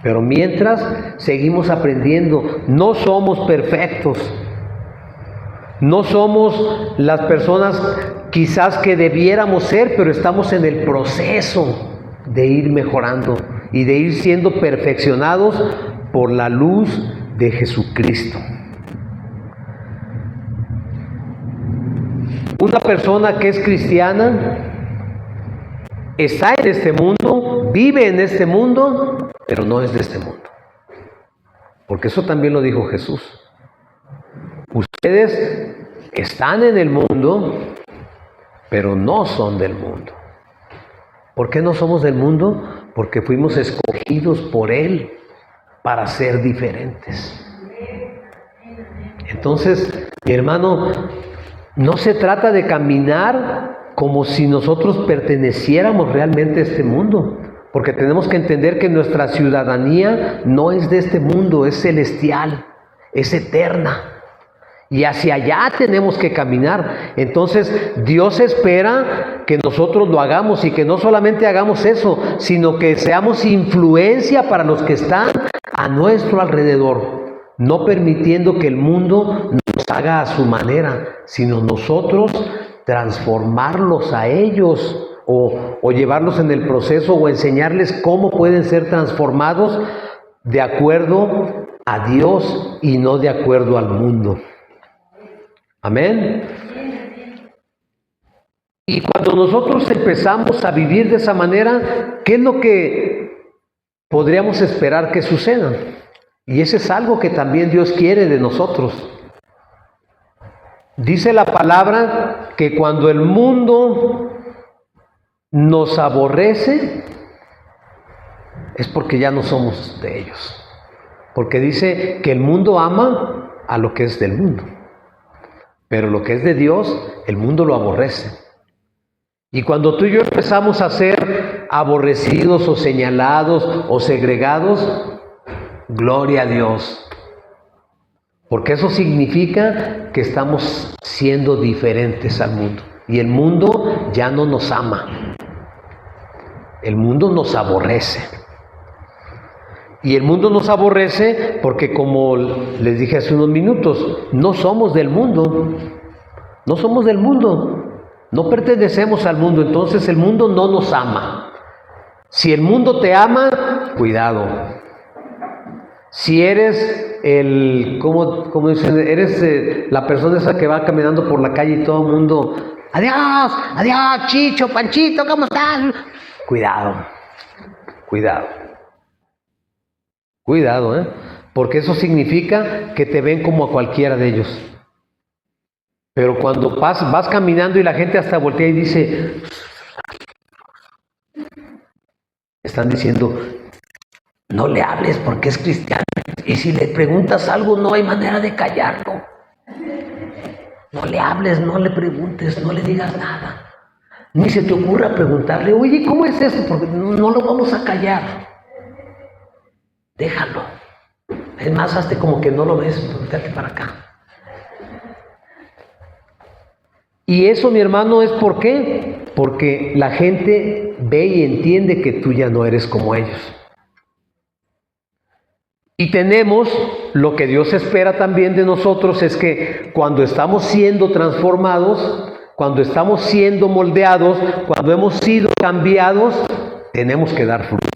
Speaker 1: Pero mientras seguimos aprendiendo, no somos perfectos. No somos las personas quizás que debiéramos ser, pero estamos en el proceso de ir mejorando y de ir siendo perfeccionados por la luz de Jesucristo. Una persona que es cristiana está en este mundo, vive en este mundo, pero no es de este mundo. Porque eso también lo dijo Jesús. Ustedes están en el mundo, pero no son del mundo. ¿Por qué no somos del mundo? Porque fuimos escogidos por Él para ser diferentes. Entonces, mi hermano, no se trata de caminar como si nosotros perteneciéramos realmente a este mundo, porque tenemos que entender que nuestra ciudadanía no es de este mundo, es celestial, es eterna. Y hacia allá tenemos que caminar. Entonces Dios espera que nosotros lo hagamos y que no solamente hagamos eso, sino que seamos influencia para los que están a nuestro alrededor, no permitiendo que el mundo nos haga a su manera, sino nosotros transformarlos a ellos o llevarlos en el proceso o enseñarles cómo pueden ser transformados de acuerdo a Dios y no de acuerdo al mundo. Amén. Y cuando nosotros empezamos a vivir de esa manera, ¿qué es lo que podríamos esperar que suceda? Y eso es algo que también Dios quiere de nosotros. Dice la palabra que cuando el mundo nos aborrece, es porque ya no somos de ellos. Porque dice que el mundo ama a lo que es del mundo. Pero lo que es de Dios, el mundo lo aborrece. Y cuando tú y yo empezamos a ser aborrecidos o señalados o segregados, gloria a Dios. Porque eso significa que estamos siendo diferentes al mundo. Y el mundo ya no nos ama. El mundo nos aborrece. Y el mundo nos aborrece porque, como les dije hace unos minutos, no somos del mundo. No somos del mundo. No pertenecemos al mundo. Entonces el mundo no nos ama. Si el mundo te ama, cuidado. Si eres ¿cómo dicen? Eres la persona esa que va caminando por la calle y todo el mundo, adiós, adiós, Chicho, Panchito, ¿cómo estás? Cuidado, cuidado, cuidado, porque eso significa que te ven como a cualquiera de ellos. Pero cuando vas caminando y la gente hasta voltea y dice, están diciendo, no le hables porque es cristiano. Y si le preguntas algo, no hay manera de callarlo. No le hables, no le preguntes, no le digas nada. Ni se te ocurra preguntarle, oye, ¿cómo es eso? Porque no lo vamos a callar. Déjalo. Es más, hazte como que no lo ves, volteate para acá. Y eso, mi hermano, ¿es por qué? Porque la gente ve y entiende que tú ya no eres como ellos. Y tenemos, lo que Dios espera también de nosotros es que cuando estamos siendo transformados, cuando estamos siendo moldeados, cuando hemos sido cambiados, tenemos que dar fruto.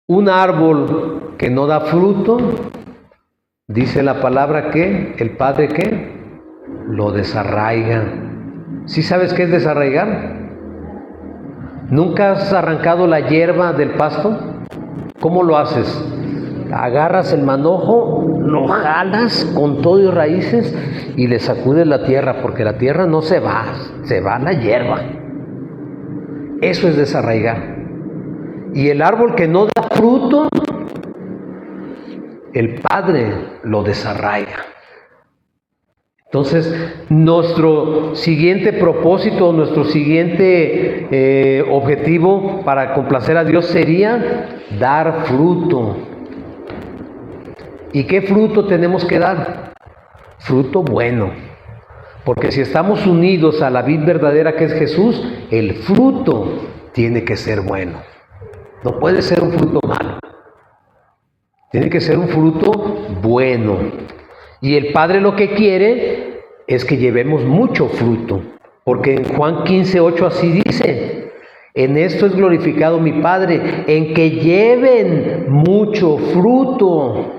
Speaker 1: Un árbol que no da fruto, dice la palabra que el Padre ¿qué? Lo desarraiga. ¿Sí sabes qué es desarraigar? ¿Nunca has arrancado la hierba del pasto? ¿Cómo lo haces? Agarras el manojo, lo jalas con todo y raíces y le sacudes la tierra, porque la tierra no se va la hierba. Eso es desarraigar. Y el árbol que no da fruto, el Padre lo desarraiga. Entonces, nuestro siguiente propósito, nuestro siguiente objetivo para complacer a Dios sería dar fruto. ¿Y qué fruto tenemos que dar? Fruto bueno. Porque si estamos unidos a la vid verdadera que es Jesús, el fruto tiene que ser bueno. No puede ser un fruto malo. Tiene que ser un fruto bueno. Y el Padre lo que quiere es que llevemos mucho fruto. Porque en Juan 15:8 así dice, en esto es glorificado mi Padre, en que lleven mucho fruto.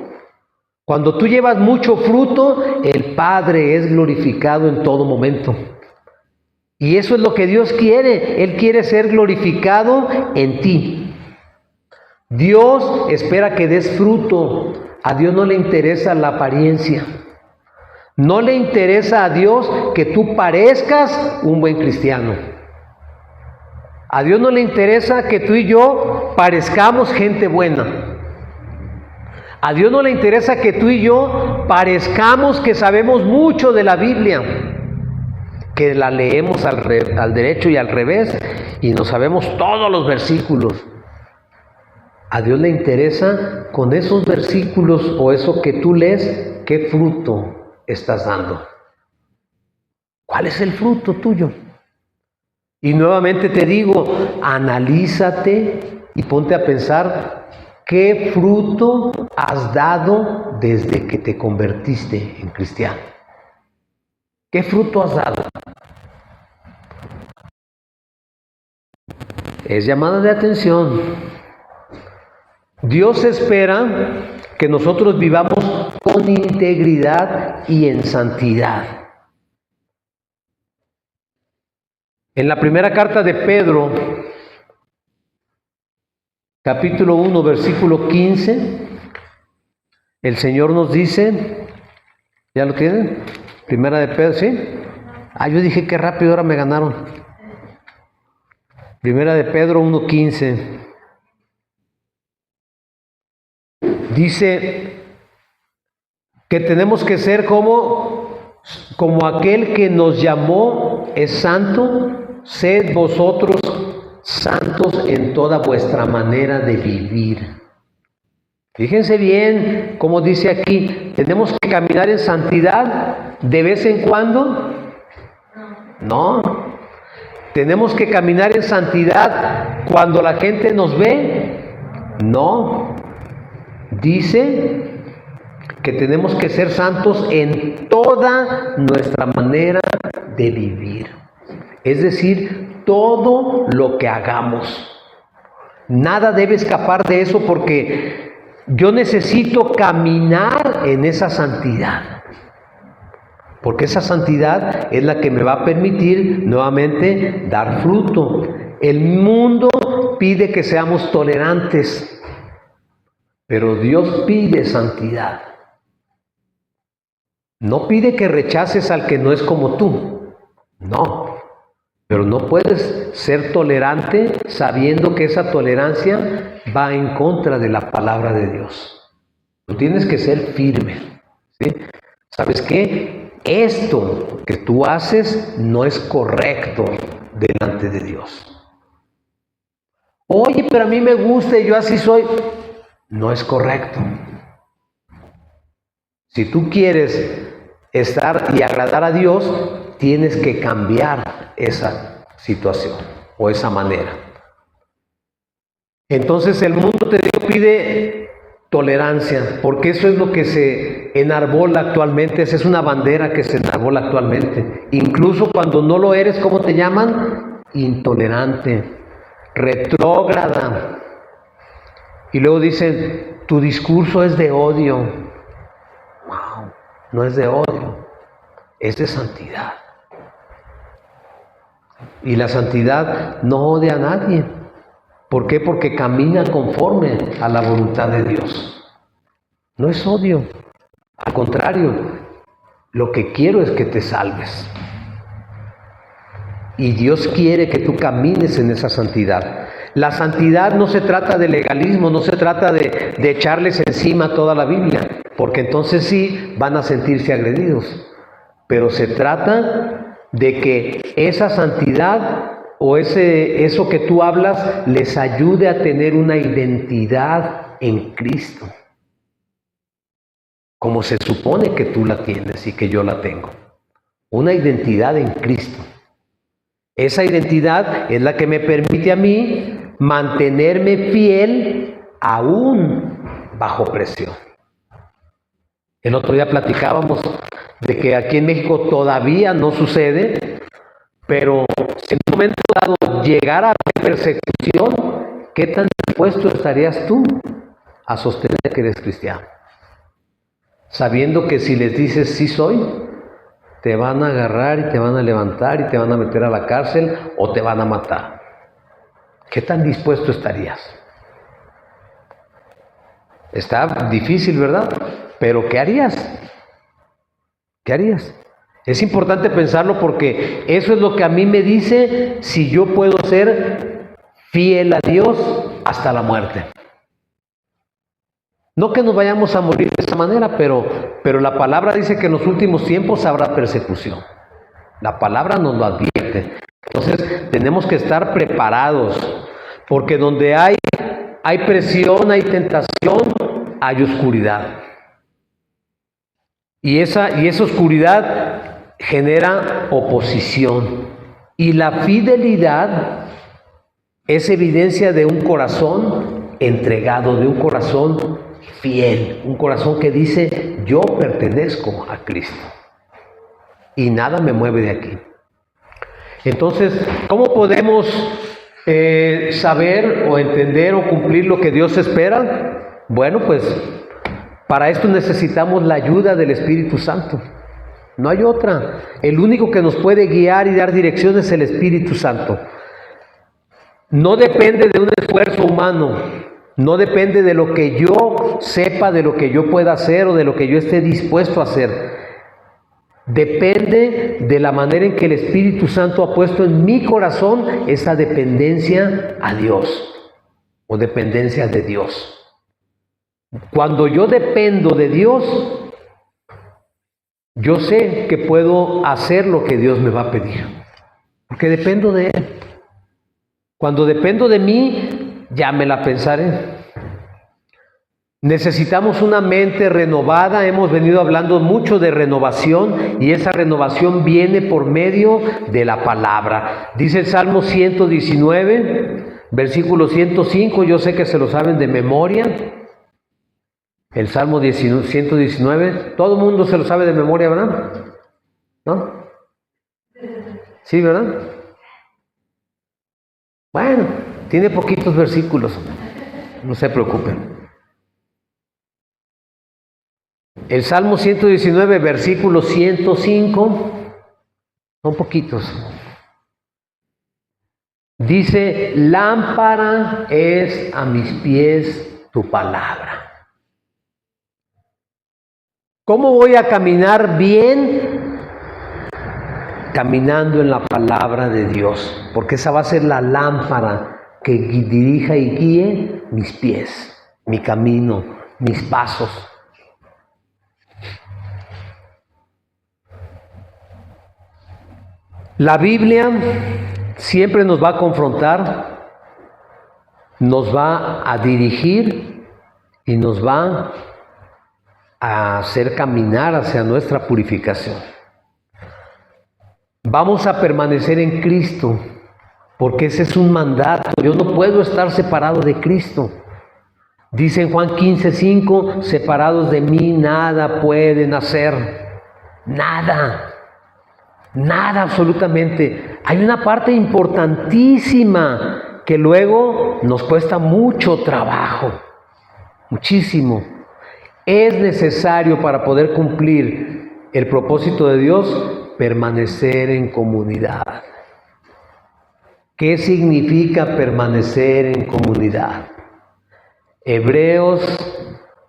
Speaker 1: Cuando tú llevas mucho fruto, el Padre es glorificado en todo momento. Y eso es lo que Dios quiere. Él quiere ser glorificado en ti. Dios espera que des fruto. A Dios no le interesa la apariencia. No le interesa a Dios que tú parezcas un buen cristiano. A Dios no le interesa que tú y yo parezcamos gente buena. A Dios no le interesa que tú y yo parezcamos que sabemos mucho de la Biblia, que la leemos al derecho y al revés y nos sabemos todos los versículos. A Dios le interesa con esos versículos o eso que tú lees, qué fruto estás dando. ¿Cuál es el fruto tuyo? Y nuevamente te digo, analízate y ponte a pensar qué fruto has dado desde que te convertiste en cristiano. ¿Qué fruto has dado? Es llamada de atención. Dios espera que nosotros vivamos con integridad y en santidad. En la primera carta de Pedro, capítulo 1, versículo 15, el Señor nos dice, ¿ya lo tienen? Primera de Pedro, ¿sí? Yo dije que rápido, ahora me ganaron. Primera de Pedro 1:15. Dice que tenemos que ser como aquel que nos llamó es santo, sed vosotros santos en toda vuestra manera de vivir. Fíjense bien cómo dice aquí, ¿tenemos que caminar en santidad de vez en cuando? No. ¿Tenemos que caminar en santidad cuando la gente nos ve? No. Dice que tenemos que ser santos en toda nuestra manera de vivir. Es decir, todo lo que hagamos. Nada debe escapar de eso porque yo necesito caminar en esa santidad. Porque esa santidad es la que me va a permitir nuevamente dar fruto. El mundo pide que seamos tolerantes, pero Dios pide santidad. No pide que rechaces al que no es como tú. No. Pero no puedes ser tolerante sabiendo que esa tolerancia va en contra de la palabra de Dios. Tú tienes que ser firme, ¿sí? ¿Sabes qué? Esto que tú haces no es correcto delante de Dios. Oye, pero a mí me gusta y yo así soy. No es correcto. Si tú quieres estar y agradar a Dios, tienes que cambiar esa situación o esa manera. Entonces el mundo, te digo, pide tolerancia, porque eso es lo que se enarbola actualmente. Esa es una bandera que se enarbola actualmente. Incluso cuando no lo eres, ¿cómo te llaman? Intolerante, retrógrada. Y luego dicen, tu discurso es de odio. Wow, no es de odio, es de santidad. Y la santidad no odia a nadie. ¿Por qué? Porque camina conforme a la voluntad de Dios. No es odio. Al contrario, lo que quiero es que te salves. Y Dios quiere que tú camines en esa santidad. La santidad no se trata de legalismo, no se trata de echarles encima toda la Biblia, porque entonces sí van a sentirse agredidos. Pero se trata de que esa santidad o eso que tú hablas les ayude a tener una identidad en Cristo, como se supone que tú la tienes y que yo la tengo. Una identidad en Cristo. Esa identidad es la que me permite a mí mantenerme fiel aún bajo presión. El otro día platicábamos de que aquí en México todavía no sucede, pero si en un momento dado llegara a haber persecución, ¿qué tan dispuesto estarías tú a sostener que eres cristiano? Sabiendo que si les dices sí soy, te van a agarrar y te van a levantar y te van a meter a la cárcel o te van a matar. ¿Qué tan dispuesto estarías? Está difícil, ¿verdad? Pero ¿qué harías? ¿Qué harías? Es importante pensarlo porque eso es lo que a mí me dice si yo puedo ser fiel a Dios hasta la muerte. No que nos vayamos a morir de esa manera, pero la palabra dice que en los últimos tiempos habrá persecución. La palabra nos lo advierte. Entonces tenemos que estar preparados, porque donde hay presión, hay tentación, hay oscuridad. Y esa oscuridad genera oposición. Y la fidelidad es evidencia de un corazón entregado, de un corazón fiel, un corazón que dice, yo pertenezco a Cristo y nada me mueve de aquí. Entonces, ¿cómo podemos saber o entender o cumplir lo que Dios espera? Bueno, pues para esto necesitamos la ayuda del Espíritu Santo. No hay otra. El único que nos puede guiar y dar dirección es el Espíritu Santo. No depende de un esfuerzo humano. No depende de lo que yo sepa, de lo que yo pueda hacer o de lo que yo esté dispuesto a hacer. Depende de la manera en que el Espíritu Santo ha puesto en mi corazón esa dependencia a Dios o dependencia de Dios. Cuando yo dependo de Dios, yo sé que puedo hacer lo que Dios me va a pedir, porque dependo de Él. Cuando dependo de mí, ya me la pensaré. Necesitamos una mente renovada. Hemos venido hablando mucho de renovación y esa renovación viene por medio de la palabra. Dice el Salmo 119, versículo 105, yo sé que se lo saben de memoria. El Salmo 119, todo el mundo se lo sabe de memoria, ¿verdad? ¿No? Sí, ¿verdad? Bueno, tiene poquitos versículos, no se preocupen. El Salmo 119, versículo 105, son poquitos. Dice, lámpara es a mis pies tu palabra. ¿Cómo voy a caminar bien? Caminando en la palabra de Dios, porque esa va a ser la lámpara que dirija y guíe mis pies, mi camino, mis pasos. La Biblia siempre nos va a confrontar, nos va a dirigir y nos va a hacer caminar hacia nuestra purificación. Vamos a permanecer en Cristo, porque ese es un mandato. Yo no puedo estar separado de Cristo. Dice en Juan 15:5, separados de mí nada pueden hacer. Nada. Nada absolutamente. Hay una parte importantísima que luego nos cuesta mucho trabajo, muchísimo. Es necesario para poder cumplir el propósito de Dios permanecer en comunidad. ¿Qué significa permanecer en comunidad? Hebreos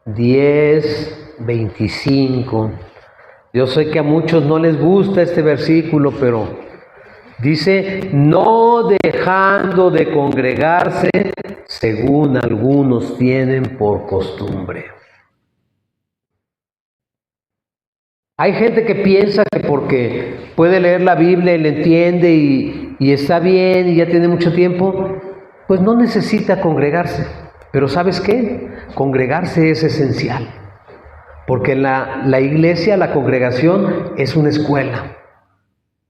Speaker 1: 10:25. Yo sé que a muchos no les gusta este versículo, pero dice, no dejando de congregarse, según algunos tienen por costumbre. Hay gente que piensa que porque puede leer la Biblia y le entiende y está bien y ya tiene mucho tiempo, pues no necesita congregarse. Pero ¿sabes qué? Congregarse es esencial. Porque la iglesia, la congregación, es una escuela.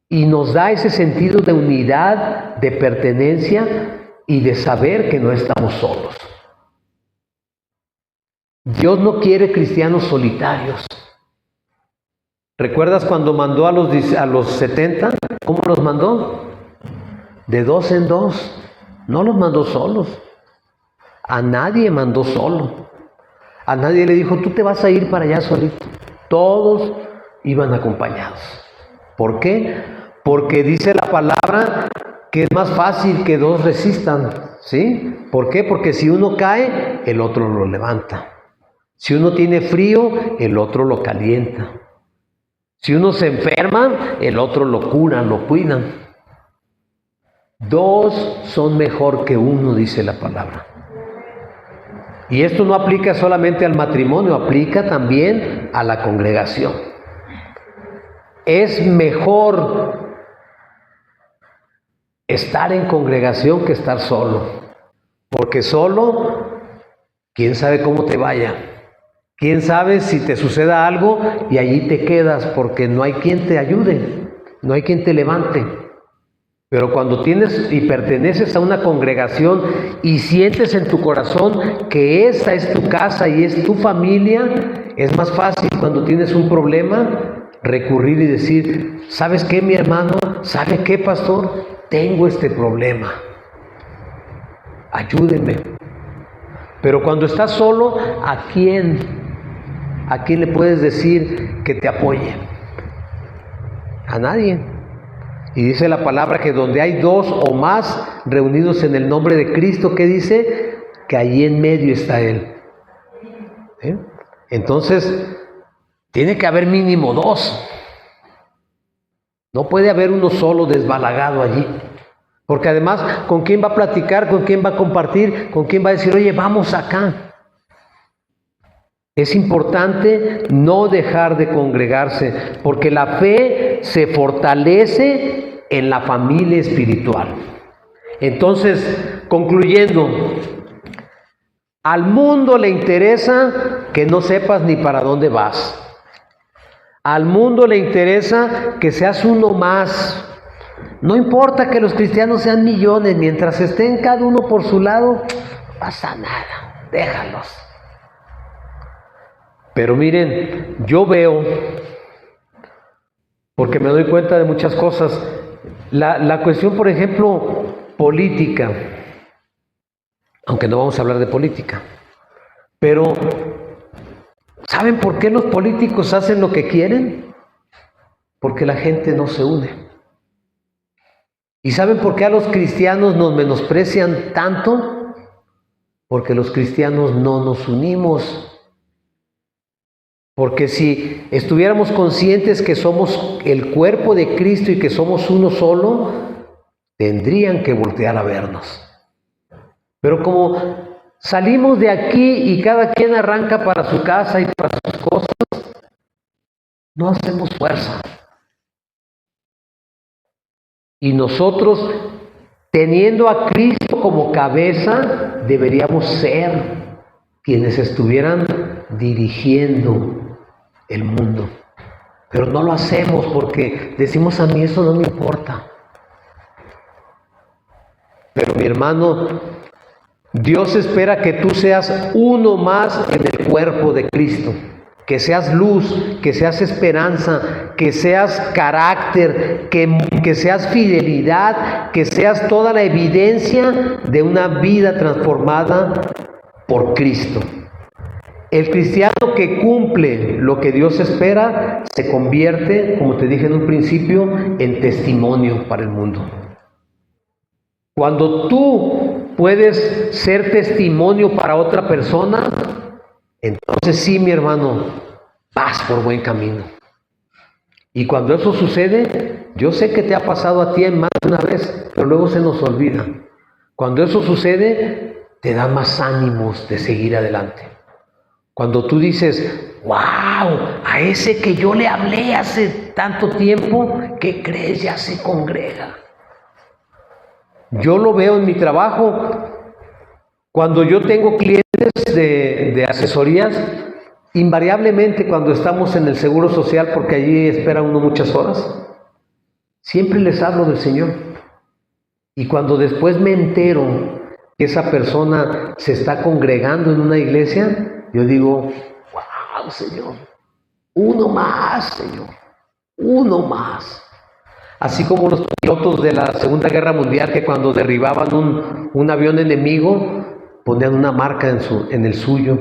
Speaker 1: Y nos da ese sentido de unidad, de pertenencia y de saber que no estamos solos. Dios no quiere cristianos solitarios. ¿Recuerdas cuando mandó a los 70? ¿Cómo los mandó? De 2 en 2. No los mandó solos. A nadie mandó solo. A nadie le dijo, tú te vas a ir para allá solito. Todos iban acompañados. ¿Por qué? Porque dice la palabra que es más fácil que 2 resistan. ¿Sí? ¿Por qué? Porque si uno cae, el otro lo levanta. Si uno tiene frío, el otro lo calienta. Si uno se enferma, el otro lo cura, lo cuida. 2 son mejor que 1, dice la palabra. Y esto no aplica solamente al matrimonio, aplica también a la congregación. Es mejor estar en congregación que estar solo. Porque solo, quién sabe cómo te vaya. Quién sabe si te suceda algo y allí te quedas porque no hay quien te ayude, no hay quien te levante. Pero cuando tienes y perteneces a una congregación y sientes en tu corazón que esa es tu casa y es tu familia, es más fácil cuando tienes un problema recurrir y decir, ¿sabes qué, mi hermano? ¿Sabe qué, pastor? Tengo este problema. Ayúdenme. Pero cuando estás solo, ¿a quién le puedes decir que te apoye? A nadie. Y dice la palabra que donde hay 2 o más reunidos en el nombre de Cristo, ¿qué dice? Que allí en medio está Él. ¿Sí? Entonces, tiene que haber mínimo 2. No puede haber uno solo desbalagado allí. Porque además, ¿con quién va a platicar? ¿Con quién va a compartir? ¿Con quién va a decir, oye, vamos acá? Es importante no dejar de congregarse, porque la fe se fortalece en la familia espiritual. Entonces, concluyendo, Al mundo le interesa que no sepas ni para dónde vas. Al mundo le interesa que seas uno más. No importa que los cristianos sean millones, mientras estén cada uno por su lado, no pasa nada, déjalos. Pero miren, yo veo, porque me doy cuenta de muchas cosas, la cuestión, por ejemplo, política, aunque no vamos a hablar de política, pero ¿saben por qué los políticos hacen lo que quieren? Porque la gente no se une. ¿Y saben por qué a los cristianos nos menosprecian tanto? Porque los cristianos no nos unimos. Porque si estuviéramos conscientes que somos el cuerpo de Cristo y que somos uno solo, tendrían que voltear a vernos. Pero como salimos de aquí y cada quien arranca para su casa y para sus cosas, no hacemos fuerza. Y nosotros, teniendo a Cristo como cabeza, deberíamos ser quienes estuvieran dirigiendo el mundo. Pero no lo hacemos porque decimos, a mí eso no me importa. Pero mi hermano, Dios espera que tú seas uno más en el cuerpo de Cristo. Que seas luz, que seas esperanza, que seas carácter, que seas fidelidad, que seas toda la evidencia de una vida transformada por Cristo. El cristiano que cumple lo que Dios espera se convierte, como te dije en un principio, en testimonio para el mundo. Cuando tú puedes ser testimonio para otra persona, entonces sí, mi hermano, vas por buen camino. Y cuando eso sucede, yo sé que te ha pasado a ti más de una vez, pero luego se nos olvida. Cuando eso sucede, te da más ánimos de seguir adelante. Cuando tú dices, wow, a ese que yo le hablé hace tanto tiempo, ¿qué crees? Ya se congrega. Yo lo veo en mi trabajo. Cuando yo tengo clientes de asesorías, invariablemente cuando estamos en el Seguro Social, porque allí espera uno muchas horas, siempre les hablo del Señor. Y cuando después me entero que esa persona se está congregando en una iglesia, yo digo, wow, Señor, uno más, Señor, uno más. Así como los pilotos de la Segunda Guerra Mundial, que cuando derribaban un avión enemigo, ponían una marca en el suyo.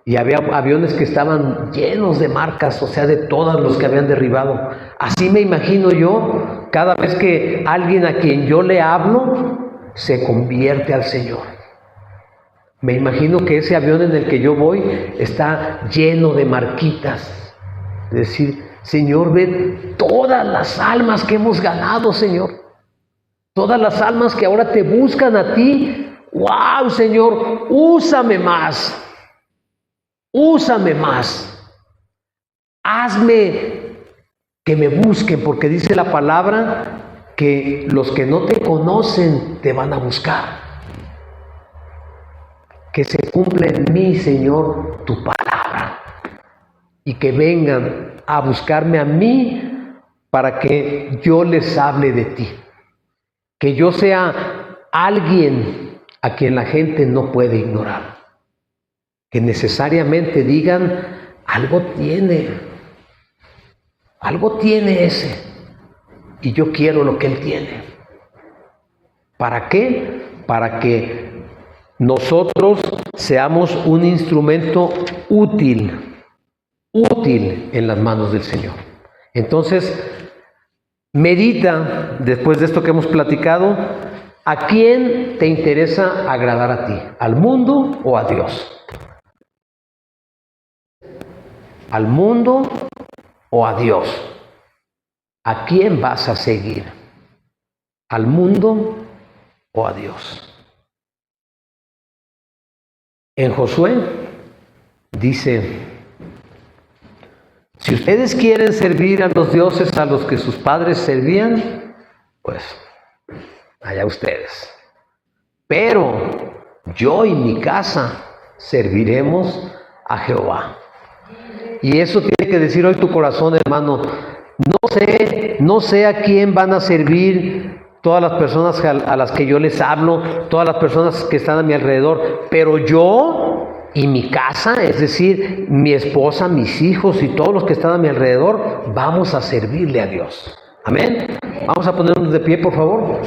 Speaker 1: Y había aviones que estaban llenos de marcas, o sea, de todos los que habían derribado. Así me imagino yo, cada vez que alguien a quien yo le hablo, se convierte al Señor. Me imagino que ese avión en el que yo voy está lleno de marquitas. Es decir, Señor, ve todas las almas que hemos ganado, Señor. Todas las almas que ahora te buscan a ti. ¡Wow, Señor! Úsame más. Úsame más. Hazme que me busquen, porque dice la palabra que los que no te conocen te van a buscar. Que se cumpla en mí, Señor, tu palabra. Y que vengan a buscarme a mí para que yo les hable de ti. Que yo sea alguien a quien la gente no puede ignorar. Que necesariamente digan, algo tiene ese, y yo quiero lo que él tiene. ¿Para qué? Para que nosotros seamos un instrumento útil en las manos del Señor. Entonces, medita, después de esto que hemos platicado, ¿a quién te interesa agradar a ti? ¿Al mundo o a Dios? ¿Al mundo o a Dios? ¿A quién vas a seguir? ¿Al mundo o a Dios? En Josué dice, si ustedes quieren servir a los dioses a los que sus padres servían, pues allá ustedes. Pero yo y mi casa serviremos a Jehová. Y eso tiene que decir hoy tu corazón, hermano. No sé a quién van a servir todas las personas a las que yo les hablo, todas las personas que están a mi alrededor, pero yo y mi casa, es decir, mi esposa, mis hijos y todos los que están a mi alrededor, vamos a servirle a Dios. Amén. Vamos a ponernos de pie, por favor.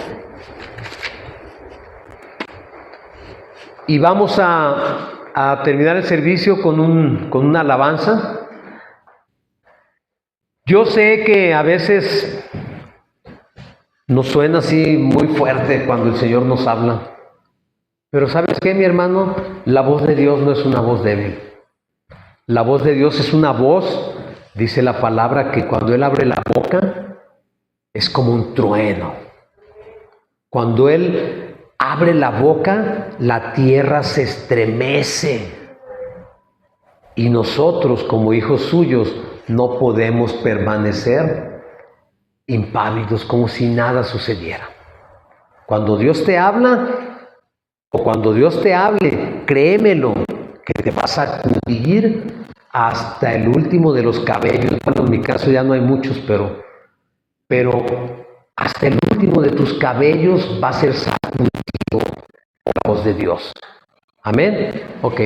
Speaker 1: Y vamos a terminar el servicio con una alabanza. Yo sé que a veces nos suena así muy fuerte cuando el Señor nos habla. Pero ¿sabes qué, mi hermano? La voz de Dios no es una voz débil. La voz de Dios es una voz, dice la palabra, que cuando Él abre la boca es como un trueno. Cuando Él abre la boca, la tierra se estremece. Y nosotros, como hijos suyos, no podemos permanecer impávidos como si nada sucediera. Cuando Dios te habla, o cuando Dios te hable, créemelo, que te vas a cubrir hasta el último de los cabellos. Bueno, en mi caso ya no hay muchos, pero hasta el último de tus cabellos va a ser sacudido por la voz de Dios. Amén. Ok.